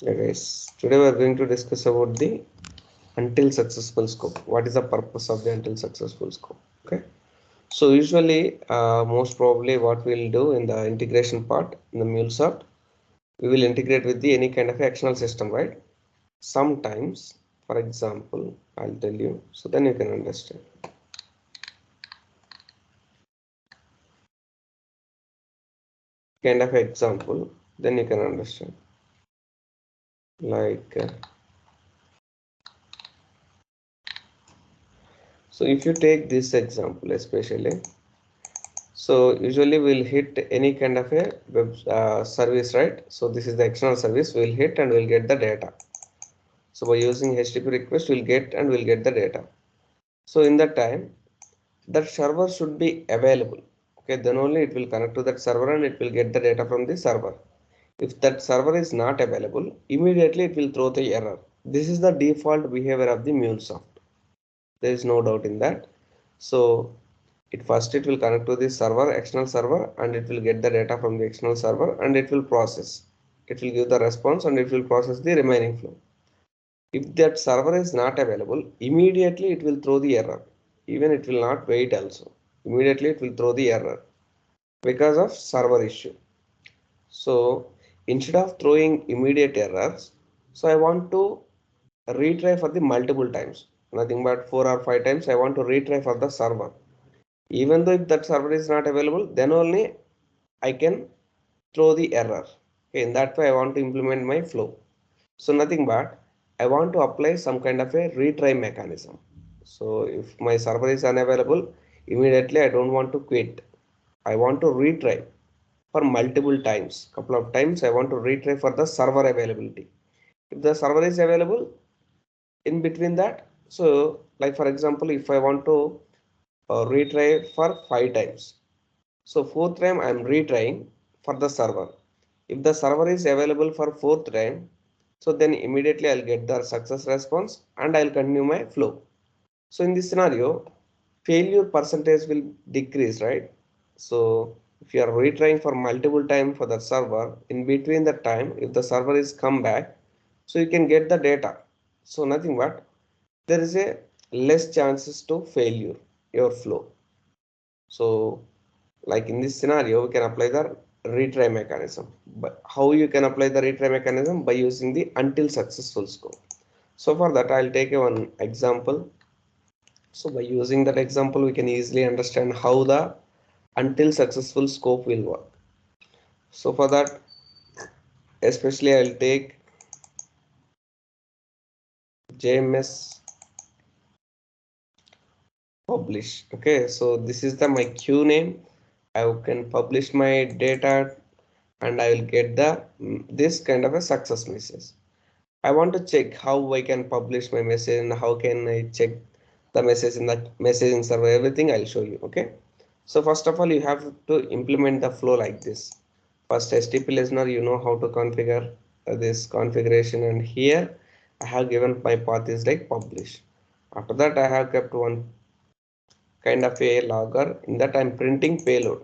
Yeah, guys, today we are going to discuss about the until successful scope. What is the purpose of the until successful scope? Okay, so usually, most probably, what we'll do in the integration part in the MuleSoft, we will integrate with the any kind of actional system, right? Sometimes, for example, I'll tell you, so then you can understand. Kind of example, then you can understand. Like, so if you take this example, especially. So usually we'll hit any kind of a web service, right? So this is the external service we'll hit and we'll get the data. So by using HTTP request, we'll get and we'll get the data. So in that time, that server should be available. Okay, then only it will connect to that server and it will get the data from the server. If that server is not available, immediately it will throw the error. This is the default behavior of the MuleSoft. There is no doubt in that. So it will connect to the server, external server, and it will get the data from the external server and it will process. It will give the response and it will process the remaining flow. If that server is not available, immediately it will throw the error. Even it will not wait also. Immediately it will throw the error because of server issue. So instead of throwing immediate errors, so I want to retry for the multiple times. Nothing but 4 or 5 times I want to retry for the server. Even though if that server is not available, then only I can throw the error. Okay, in that way I want to implement my flow. So nothing but I want to apply some kind of a retry mechanism. So if my server is unavailable, immediately I don't want to quit. I want to retry for multiple times. Couple of times I want to retry for the server availability. If the server is available, in between that, so like for example, if I want to retry for 5 times, so fourth time I am retrying for the server. If the server is available for fourth time, so then immediately I'll get the success response and I'll continue my flow. So in this scenario, failure percentage will decrease, right? So if you are retrying for multiple time for the server, in between the time, if the server is come back, so you can get the data. So nothing but there is a less chances to failure your flow. So like in this scenario, we can apply the retry mechanism. But how you can apply the retry mechanism? By using the until successful scope. So for that, I'll take one example. So by using that example, we can easily understand how the until successful scope will work. So for that, especially I'll take JMS publish. Okay, so this is the my queue name. I can publish my data and I will get the this kind of a success message. I want to check how I can publish my message and how can I check the message in the messaging server. Everything I'll show you. Okay. So first of all, you have to implement the flow like this. First, HTTP listener, you know how to configure this configuration, and here I have given my path is like publish. After that, I have kept one kind of a logger. In that, I'm printing payload.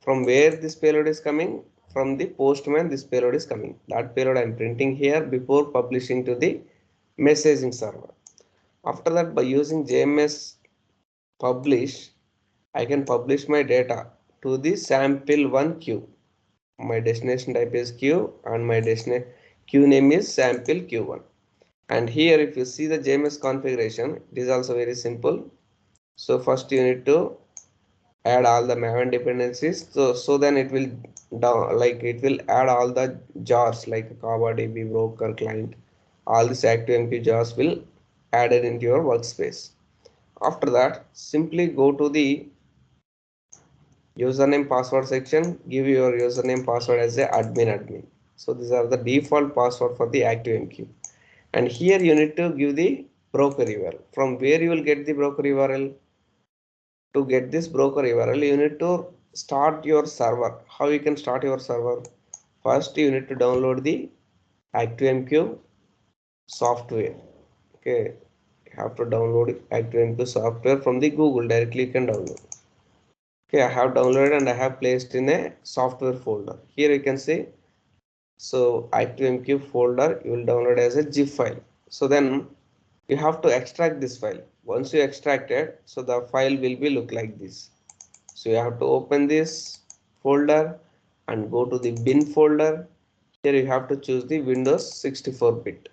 From where this payload is coming? From the postman, this payload is coming. That payload I'm printing here before publishing to the messaging server. After that, by using JMS publish, I can publish my data to the sample1 queue. My destination type is queue and my destination queue name is sample q1. And here, if you see the JMS configuration, it is also very simple. So first you need to add all the Maven dependencies. So then it will down like it will add all the jars like Kava DB broker client. All these ActiveMQ jars will added into your workspace. After that, simply go to the username password section. Give your username password as a admin. So these are the default password for the ActiveMQ. And here you need to give the broker URL. From where you will get the broker URL? To get this broker URL, you need to start your server. How you can start your server? First, you need to download the ActiveMQ software. Okay, you have to download ActiveMQ software from the Google. Directly you can download. Okay, I have downloaded and I have placed in a software folder. Here you can see So ActiveMQ folder you will download as a zip file. So then you have to extract this file. Once you extract it, so the file will be look like this. So you have to open this folder and go to the bin folder. Here you have to choose the Windows 64-bit.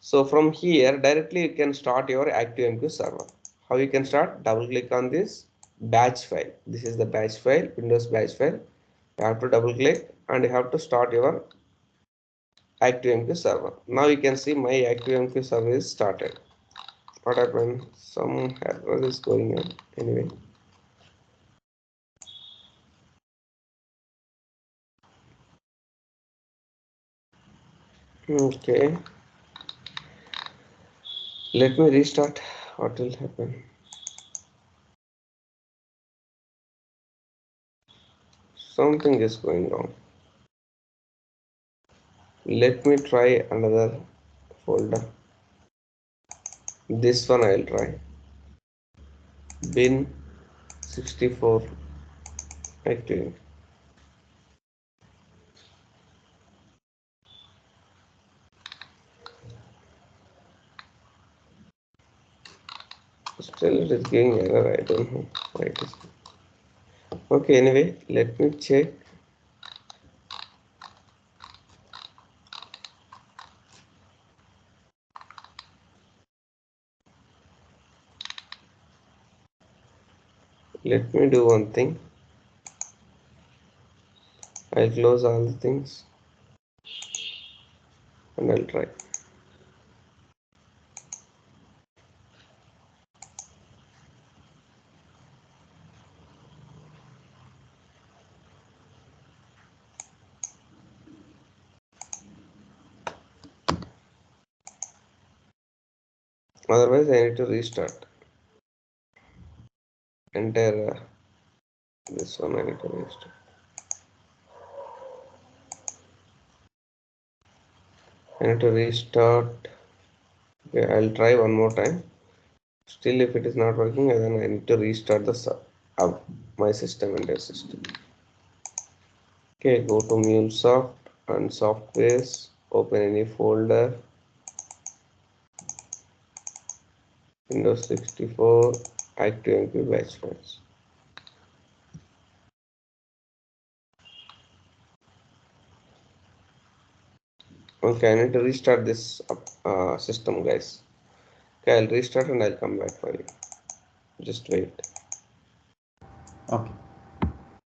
So from here directly you can start your ActiveMQ server. How you can start? Double click on this batch file. This is the batch file, Windows batch file. You have to double click and you have to start your ActiveMQ server. Now you can see my ActiveMQ server is started. What happened? Some error is going on. Anyway. Okay. Let me restart. What will happen? Something is going wrong. Let me try another folder. This one I will try. Bin 64 active. Still it is giving error. I don't know why it is. Okay, anyway, let me check. Let me do one thing. I'll close all the things and I'll try. Otherwise, I need to restart. Enter this one. I need to restart. I need to restart. Okay, I'll try one more time. Still, if it is not working, then I need to restart the my system and their system. Okay, go to MuleSoft and softwares. Open any folder. Windows 64 ActiveMQ batch files. Okay, I need to restart this system, guys. Okay, I'll restart and I'll come back for you. Just wait. Okay.